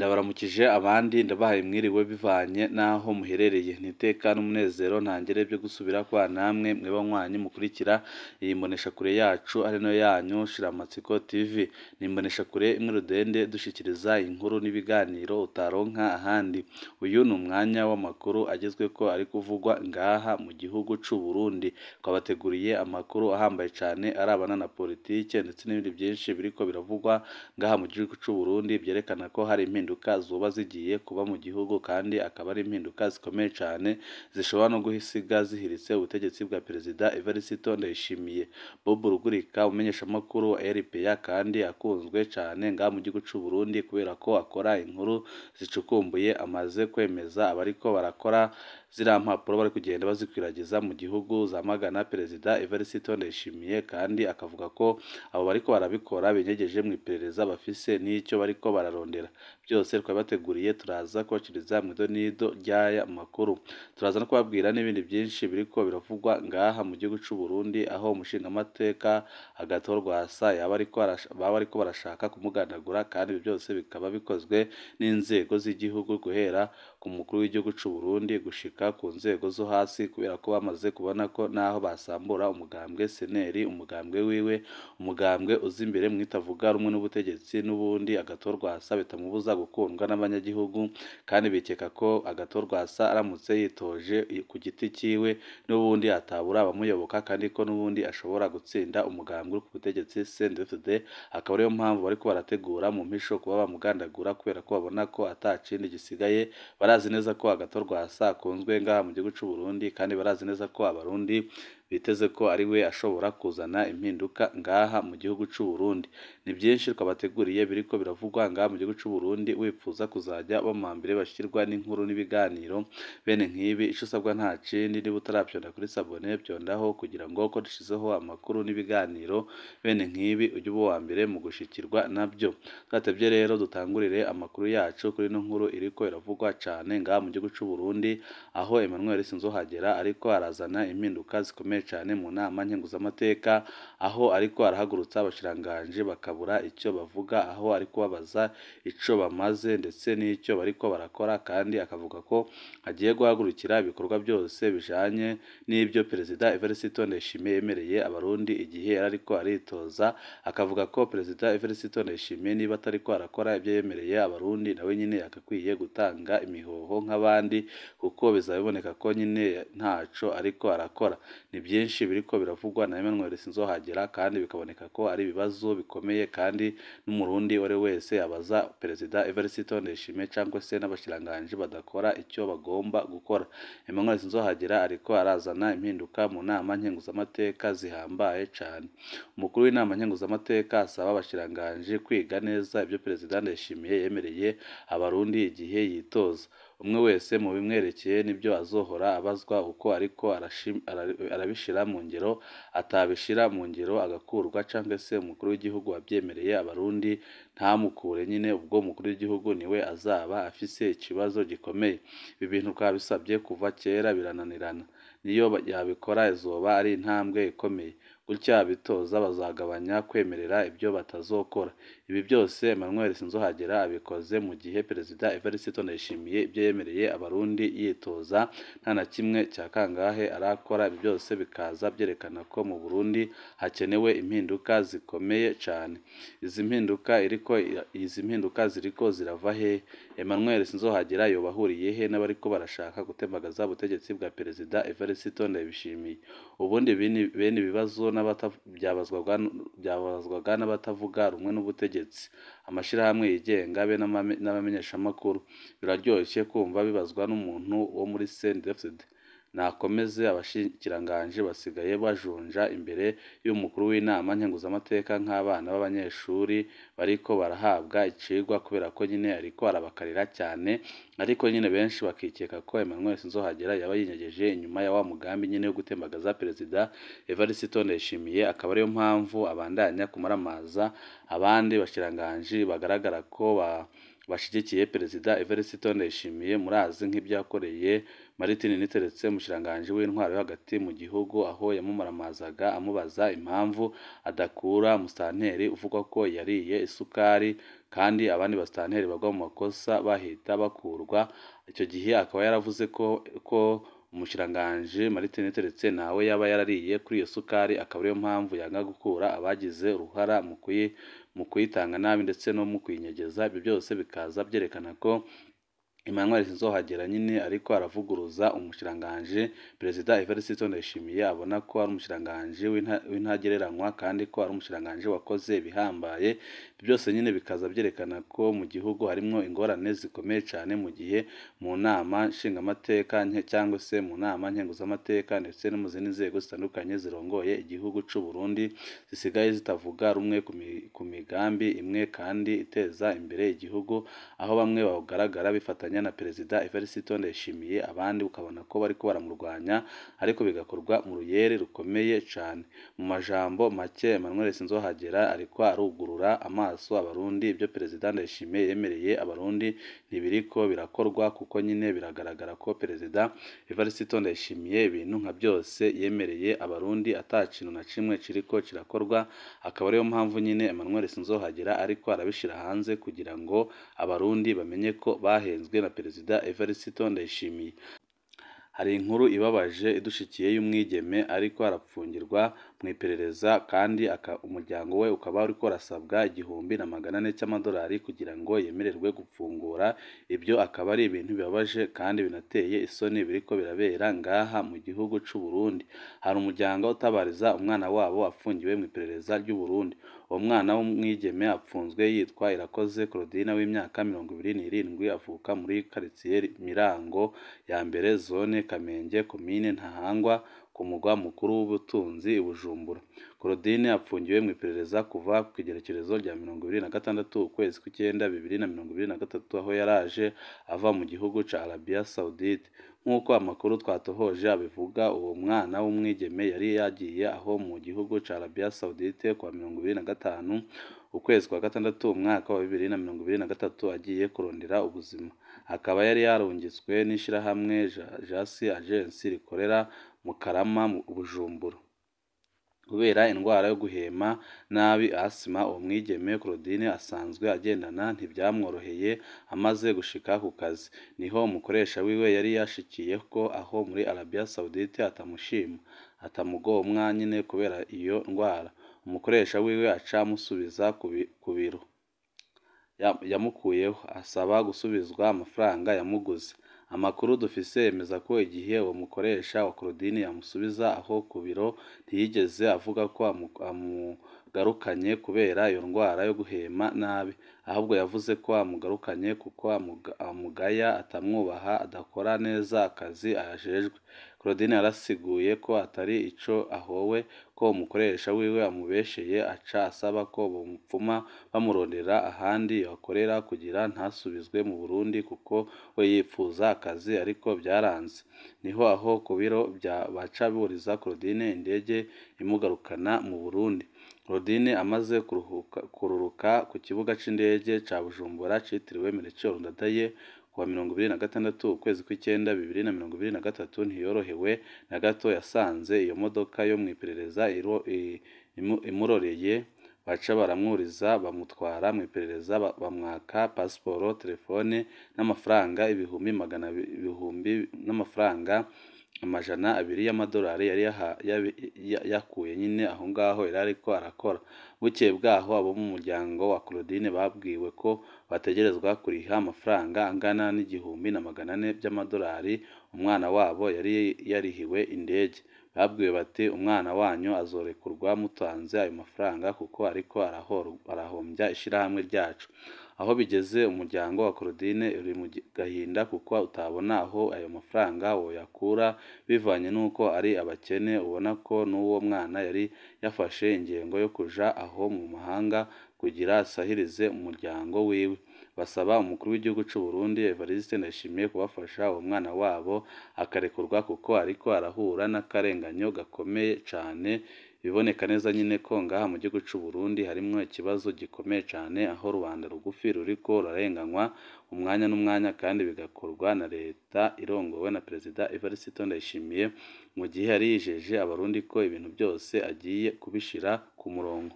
Ndabaramukije abandi ndabahaye mwiriwe bivanye n'aho muherereye n'iteka n'umunezero ntangere byo gusubira kwa namwe mwebanywanyi mukurikira iyi mboneshakure yacu ari no yanyu Shiramatsiko TV ni imboneshakure imwe rudende dushikiriza inkuru n'ibiganiro utaronka ahandi. Uyu ni umwanya w'amakuru agezweko ari kuvugwa ngaha mu gihugu c'u Burundi, twabateguriye amakuru ahambaye cyane arabana na politike ndetse n'ibindi byinshi biriko biravugwa ngaha mu gihugu c'u Burundi byerekana ko hari impinduka zuba zigiye kuba mu gihugu kandi akaba ari impinduka zikomeye cyane zishobora no guhisiga zihiritse ubutegetsi bwa Perezida Evariste Ndayishimiye. Bob Rugurika umenyesha amakuru wa RPA kandi akunzwe cyane ngaha mu gihugu c'u Burundi kubera ko akora inkuru zicukumbuye amaze kwemeza abariko barakora ziriya mpapuro bari kugenda bazikwiragiza mu gihugu zamagana Perezida Evariste Ndayishimiye kandi akavuga ko abo bariko barabikora binyegeje mu iperereza bafise n'icyo bariko bararondera. Byose twabateguriye turaza kubakiriza mu nido ry'aya makuru, turaza no kubabwira n'ibindi byinshi biriko biravugwa ngaha mu gihugu c'u Burundi aho umushingamateka agatorwa asa baba ariko barashaka kumugandagura kandi byose bikaba bikozwe n'inzego z'igihugu guhera ku mukuru w'igihugu c'u Burundi gushika ku nzego zo hasi kubera ko bamaze kubona ko naho basambura umugambwe seneri umugambwe wiwe umugambwe uzi imbere mwitavuga rumwe n'ubutegetsi n'ubundi agatorwa asa bitamubuza gukundwa n'abanyagihugu kandi bikeka ko agatorwa asa aramutse yitoje ku giti ciwe n'ubundi atabura abamuyoboka kandi ko n'ubundi ashobora gutsinda umugambwe ku butegetsi CNDD. Akaba ariyo mpamvu bariko barategura mu mpisho kuba bamugandagura kubera ko babona ko atacindi gisigaye. Barazi neza ko agatorwa asa akunzwe ngaha mu gihugu c'u Burundi kandi barazi neza ko abarundi biteze ko ari we ashobora kuzana impinduka ngaha mu gihugu c'u Burundi. Ni byinshi twabateguriye biriko biravugwa ngaha mu gihugu c'u Burundi, wipfuza kuzajya bamambere bashikirwa n'inkuru n'ibiganiro bene nk'ibi ico usabwa nta kindi niba utaravyonda kuri sabone vyondaho kugira ngo ko dushizeho amakuru n'ibiganiro bene nk'ibi ujye uba wa mbere mu gushikirwa nabyo. Twatevye rero dutangurire amakuru yacu kuri no nkuru iriko iravugwa cane ngaha mu gihugu c'u Burundi aho Emmanuel Sinzohagera ariko arazana impinduka zikomeye cyane mu nama nkenguzamateka aho ariko arahagurutsa abashiranganje bakabura icyo bavuga aho ariko babaza ico bamaze ndetse n'icyo bariko barakora kandi akavuga ko agiye guhagurukira ibikorwa byose bijanye n'ibyo Perezida Evariste Ndayishimiye yemereye abarundi igihe ariko aritoza. Akavuga ko Perezida Evariste Ndayishimiye niba atariko arakora ibyo yemereye abarundi nawe nyine yakakwiye gutanga imihoho nk'abandi kuko bizaboneka ko nyine ntaco ariko arakora. Ni byinshi biriko biravugwa na Emmanuel Sinzohagera kandi bikaboneka ko ari ibibazo bikomeye kandi n'umurundi ore wese abaza Perezida Evariste Ndayishimiye cyangwa se n'abashiranganje badakora icyo bagomba gukora. Emmanuel Sinzohagera ariko arazana impinduka mu nama nkenguzamateka zihambaye cyane. Umukuru w'inama nkenguzamateka asaba abashiranganje kwiga neza ibyo Perezida Ndayishimiye yemereye abarundi igihe yitoza. Umwe wese mu bimwerekeye nibyo azohora abazwa uko ariko arabishira mu ngero, atabishira mu ngero agakurwa cyangwa se umukuru w'igihugu wabyemereye abarundi ntamukure nyine ubwo umukuru w'igihugu niwe azaba afise ikibazo gikomeye. Ibi bintu kabisabye kuva kera birananirana, niyo yabikora izoba ari intambwe ikomeye. Gutya abitoza bazagabanya kwemerera ibyo batazokora. Ibi byose Emmanuel Sinzohagera abikoze mu gihe Perezida Evariste Ndayishimiye ibyo yemereye abarundi yitoza nta na kimwe cya kangahe arakora. Ibi byose bikaza byerekana ko mu Burundi hakenewe impinduka zikomeye cyane. Izi mpinduka ziriko zirava he? Emmanuel Sinzohagera yobahuriye he n'abariko barashaka gutembagaza ubutegetsi bwa Perezida Evariste Ndayishimiye? Ubundi bene ibibazo byabazwaga n'abatavuga rumwe n'ubutegetsi, amashirahamwe yigenga be n'abamenyesha amakuru. Biraryoshye kumva bibazwa n'umuntu wo muri CNDD. Nakomeze abashikiranganje basigaye bajunja imbere y'umukuru w'inama nkenguzamateka nk'abana b'abanyeshuri bariko barahabwa icigwa kubera ko nyine ariko arabakarira cyane, ariko nyine benshi bakikeka ko Emmanuel Sinzohagera yaba yinyegeje inyuma ya wa mugambi nyine wo gutembagaza Perezida Evariste Ndayishimiye. Akaba ariyo mpamvu abandanya kumaramaza abandi bashiranganje bagaragara ko bashigikiye Perezida Evariste Ndayishimiye murazi nk'ibyakoreye Martin Niteretse umushikiranganji w'intwaro yo hagati mu gihugu aho yamumaramazaga amubaza impamvu adakura musitanteri uvuga ko yariye isukari kandi abandi basitanteri bagwa mu makosa bahita bakurwa. Icyo gihe akaba yaravuze ko umushikiranganji Martin Niteretse nawe yaba yarariye kuri iyo sukari, akaba ariyo mpamvu yanga gukura abagize uruhara mu kuyitanga nabi ndetse no mu kuyinyegeza. Ibyo byose bikaza byerekana ko Emmanuel Sinzohagera nyine ariko aravuguruza umushikiranganji Perezida Evariste Ndayishimiye, abona ko ari umushikiranganji w'intagereranywa kandi ko ari umushikiranganji wakoze ibihambaye. Byose nyine bikaza byerekana ko mu gihugu harimo ingorane zikomeye cyane mu gihe mu nama nshingamateka cyangwa se mu nama nkenguzamateka ndetse no mu zindi nzego zitandukanye zirongoye igihugu cy'u Burundi zisigaye zitavuga rumwe ku migambi imwe kandi iteza imbere igihugu, aho bamwe bagaragara bifatanya na Perezida Evariste Ndayishimiye, abandi ukabona ko bariko baramurwanya ariko bigakorwa mu ruyeri rukomeye cyane. Mu majambo make Emmanuel Sinzohagera ariko arugurura amaso abarundi. Ibyo Perezida Ndayishimiye yemereye abarundi ntibiriko birakorwa kuko nyine biragaragara ko Perezida Evariste Ndayishimiye ibintu nka byose yemereye abarundi atakintu na kimwe kiriko kirakorwa. Akaba ariyo mpamvu nyine Emmanuel Sinzohagera ariko arabishira hanze kugira ngo abarundi bamenye ko bahenzwe na Perezida Evariste Ndayishimiye. Hari inkuru ibabaje idushikiye y'umwigeme ariko arapfungirwa mu iperereza kandi umuryango we ukaba uriko urasabwa 1,400 cy'amadolari kugira ngo yemererwe gufungura. Ibyo akaba ari ibintu bibabaje kandi binateye isoni biriko birabera ngaha mu gihugu cy'u Burundi. Hari umuryango utabariza umwana wabo afungiwe mu iperereza ry'u Burundi. Uwo mwana w'umwigeme apfunzwe yitwa Irakoze Claudine w'imyaka 27 avuka muri quartier Mirango ya mbere zone Kamenge komine Ntahangwa ku mugwa mukuru w'ubutunzi i Bujumbura. Claudine apfungiwe mu iperereza kuva ku igerekerezo rya 26 ukwezi kw'icyenda 2023 aho yaraje ava mu gihugu ca Arabia Saudite. Nk'uko amakuru twatohoje abivuga, uwo mwana w'umwigeme yari yagiye aho mu gihugu ca Arabia Saudite kwa 25 ukwezi kwa gatandatu umwaka wa 2023 agiye kurondera ubuzima. Akaba yari yarungitswe n'ishirahamwe Jasi Agency rikorera mu Karama mu Bujumbura kubera indwara yo guhema nabi asima. Uwo mwigeme Claudine asanzwe agendana ntibyamworoheye amaze gushika ku kazi, niho umukoresha wiwe yari yashikiye ko aho muri Arabia Saudite atamushima atamugomwa nyine kubera iyo ndwara. Umukoresha wiwe aca amusubiza ku biro yamukuyeho asaba gusubizwa amafaranga yamuguze. Amakuru dufise yemeza ko igihe uwo mukoresha wa Claudine yamusubiza aho ku biro ntiyigeze avuga ko amugarukanye kubera iyo ndwara yo guhema nabi, ahubwo yavuze ko amugarukanye kuko amugaya atamwubaha adakora neza akazi ajejwe. Claudine yarasiguye ko atari ico ahowe ko umukoresha wiwe amubesheye, aca asaba ko bomupfuma bamurondera ahandi yakorera kugira ntasubizwe mu Burundi kuko we yipfuza akazi ariko byaranze. Niho aho ku biro baca buriza Claudine indege imugarukana mu Burundi. Claudine amaze kururuka ku kibuga c'indege ca Bujumbura citiriwe Melchior Ndadaye kuwa 26 ukwezi kw'icyenda 2023 ntiyorohewe na gato. Yasanze iyo modoka yo mu iperereza imuroreye, baca baramwuriza bamutwara mu iperereza bamwaka pasiporo, telefone n'amafaranga ibihumbi n'amafaranga 200 y'amadolari yari yakuye nyine aho ngaho yari ariko arakora. Bukeye bwaho abo mu muryango wa Claudine babwiwe ko bategerezwa kuriha amafaranga angana n'1,400 by'amadolari. Umwana wabo yari yarihiwe indege. Babwiwe bati umwana wanyu azorekurwa mutanze ayo mafaranga kuko ariko arahombya ishirahamwe ryacu. Aho bigeze umuryango wa Claudine uri mu gahinda kuko utabona aho ayo mafaranga woyakura bivanye nuko ari abakene. Ubona ko n'uwo mwana yari yafashe ingengo yo kuja aho mu mahanga kugira asahirize umuryango wiwe. Basaba umukuru w'igihugu cy'u Burundi Evariste Ndayishimiye kubafasha uwo mwana wabo akarekurwa kuko ariko arahura n'akarenganyo gakomeye cyane. biboneka neza nyine ko ngaha mu gihugu cy'u Burundi harimo ikibazo gikomeye cyane aho rubanda rugufi ruriko rurarenganywa umwanya n'umwanya kandi bigakorwa na leta irongowe na Perezida Evariste Ndayishimiye mu gihe yari yijeje abarundi ko ibintu byose agiye kubishira ku murongo.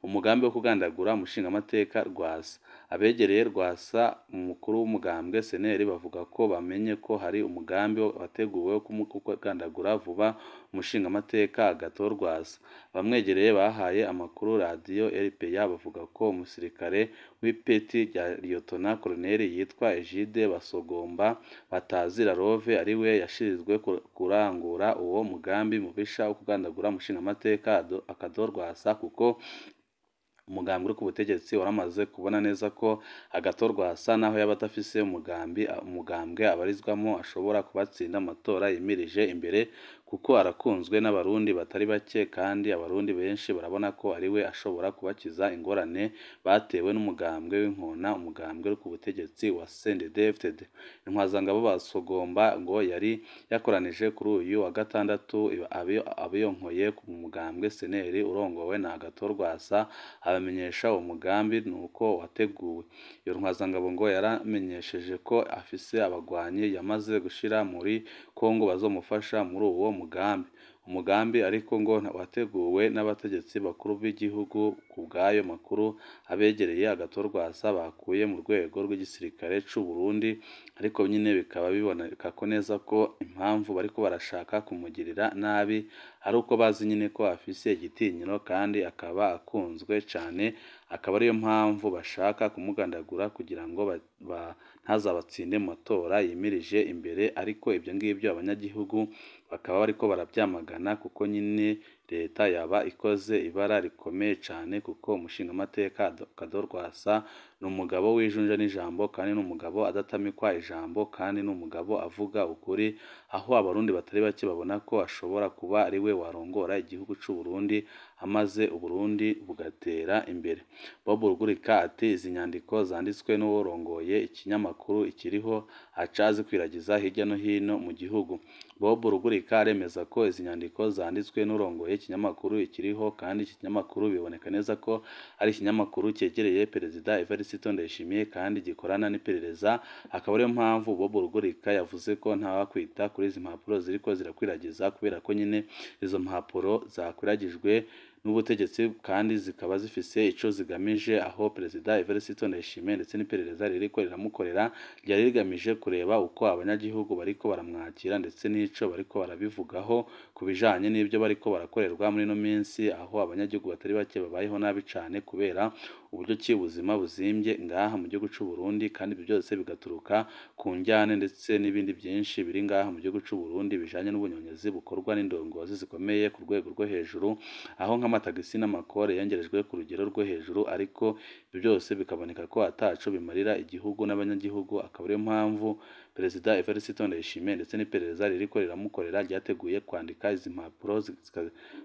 Umugambi wo kugandagura umushingamateka Rwasa. Abegereye Rwasa umukuru w'umugambwe seneri bavuga ko bamenye ko hari umugambi wateguwe wo kugandagura vuba umushingamateka Agathon Rwasa. Bamwegereye bahaye amakuru radiyo RPA bavuga ko umusirikare w'ipeti rya Liyetona Koloneli yitwa Egide Basogomba Batazira Rove ari we yashirizwe kurangura uwo mugambi mubisha wo kugandagura umushingamateka Agathon Rwasa kuko umugambi uri ku butegetsi waramaze kubona neza ko Agathon Rwasa naho yaba adafise umugambwe abarizwamo ashobora kubatsinda amatora yimirije imbere kuko arakunzwe n'abarundi batari bake kandi abarundi benshi barabona ko ari we ashobora kubakiza ingorane batewe n'umugambwe w'inkona umugambwe uri ku butegetsi wa CNDD-FDD. Intwazangabo Basogomba ngo yari yakoranije kuri uyu wa gatandatu abiyonkoye ku mugambwe seneri urongowe na Agathon Rwasa abamenyesha uwo mugambi nuko wateguwe. Iyo ntwazangabo ngo yaramenyesheje ko afise abagwanyi yamaze gushira muri Kongo bazomufasha muri uwo umugambi ariko ngo wateguwe n'abategetsi bakuru b'igihugu. Ku bw'ayo makuru abegereye Agathon Rwasa bakuye mu rwego rw'igisirikare cy'u Burundi ariko nyine bikaba biboneka ko neza ko impamvu bariko barashaka kumugirira nabi ari uko bazi nyine ko afise igitinyiro kandi akaba akunzwe cyane, akaba ariyo mpamvu bashaka kumugandagura kugira ngo ntazabatsinde mu matora yimirije imbere. Ariko ibyo ngibyo abanyagihugu bakaba bariko barabyamagana kuko nyine leta yaba ikoze ibara rikomeye cyane kuko umushingamateka Agathon Rwasa ni umugabo w'ijunja n'ijambo kandi ni umugabo adatamikwa ijambo kandi ni umugabo avuga ukuri, aho abarundi batari bake babona ko ashobora kuba ari we warongora igihugu cy'u Burundi amaze Uburundi bugatera imbere. Bob Rugurika ati izi nyandiko zanditswe n'uworongoye ikinyamakuru ikiriho aca zikwiragiza hirya no hino mu gihugu. Bob Rugurika aremeza ko izi nyandiko zanditswe n'urongoye ikinyamakuru ikiriho kandi iki kinyamakuru biboneka neza ko ari ikinyamakuru cyegereye Perezida Evariste Ndayishimiye kandi gikorana n'iperereza. Akaba ariyo mpamvu Bob Rugurika yavuze ko ntawakwita kuri izi mpapuro ziriko zirakwiragiza kubera ko nyine izo mpapuro zakwiragijwe n'ubutegetsi kandi zikaba zifise ico zigamije, aho Perezida Evariste Ndayishimiye ndetse n'iperereza ririko riramukorera ryari rigamije kureba uko abanyagihugu bariko baramwakira ndetse n'ico bariko barabivugaho ku bijanye n'ibyo bariko barakorerwa muri no minsi, aho abanyagihugu batari bake babayeho nabi cane kubera uburyo ki ubuzima buzimbye ngaha mu gihugu cy'u Burundi kandi ibyo byose bigaturuka ku njyane ndetse n'ibindi byinshi biri ngaha mu gihugu cy'u Burundi bijanye n'ubunyonyezi bukorwa n'indongozi zikomeye ku rwego rwo hejuru, aho nk'amatagisi n'amakore yongerejwe ku rugero rwo hejuru ariko ibyo byose bikaboneka ko ataco bimarira igihugu n'abanyagihugu. Akaba ariyo mpamvu Perezida Evariste Ndayishimiye ndetse n'iperereza ririko riramukorera ryateguye kwandika izi mpapuro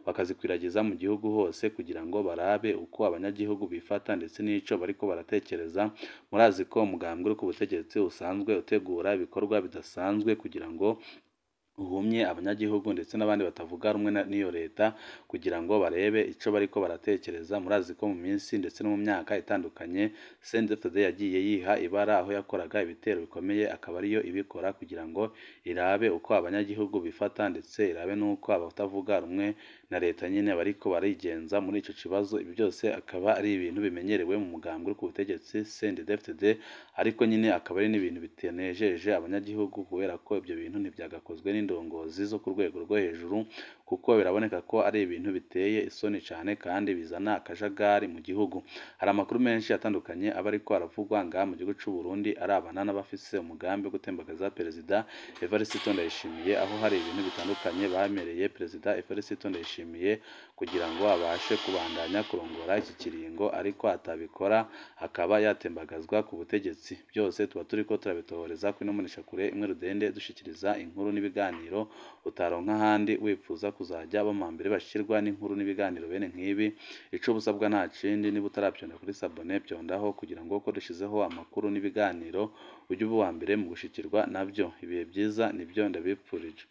bakazikwiragiza mu gihugu hose kugira ngo barabe uko abanyagihugu bifata ndetse n'ico bariko baratekereza. Murazi ko umugambwe uri ku butegetsi usanzwe utegura ibikorwa bidasanzwe kugira ngo uhumye abanyagihugu ndetse n'abandi batavuga rumwe n'iyo leta kugira ngo barebe ico bariko baratekereza. Murazi ko mu minsi ndetse no mu myaka itandukanye CNDD-FDD yagiye yiha ibara aho yakoraga ibitero bikomeye, akaba ariyo ibikora kugira ngo irabe uko abanyagihugu bifata ndetse irabe n'uko abatavuga rumwe na leta nyine bariko barigenza muri ico kibazo. Ibi byose akaba ari ibintu bimenyerewe mu mugambwe uri ku butegetsi CNDD-FDD, ariko nyine akaba ari n'ibintu bitenejeje abanyagihugu kubera ko ibyo bintu ntibyagakozwe n'indongozi zo ku rwego rwo hejuru kuko biraboneka ko ari ibintu biteye isoni cyane kandi bizana akajagari mu gihugu. Hari amakuru menshi atandukanye aba ariko aravugwa ngaha mu gihugu cy'u Burundi arabana n'abafise umugambi wo gutembagaza Perezida Evariste Ndayishimiye, aho hari ibintu bitandukanye bamereye Perezida Evariste Ndayishimiye kugira ngo abashe kubandanya kurongora iki kiringo ariko atabikora akaba yatembagazwa ku butegetsi. Byose tuba turiko turabitohoreza kuri nomunisha kure imwe rudende dushikiriza inkuru n'ibiganiro utaronka ahandi wipfuza kuzajya bamambere bashirwa n'inkuru n'ibiganiro bene nk'ibi. Ico busabwa nta kindi, niba utarabyonda kuri sabone byondaho kugira ngo ko dushizeho amakuru n'ibiganiro ujye uba uwa mbere mu gushikirwa nabyo. Ibihe byiza nibyo ndabipfurije.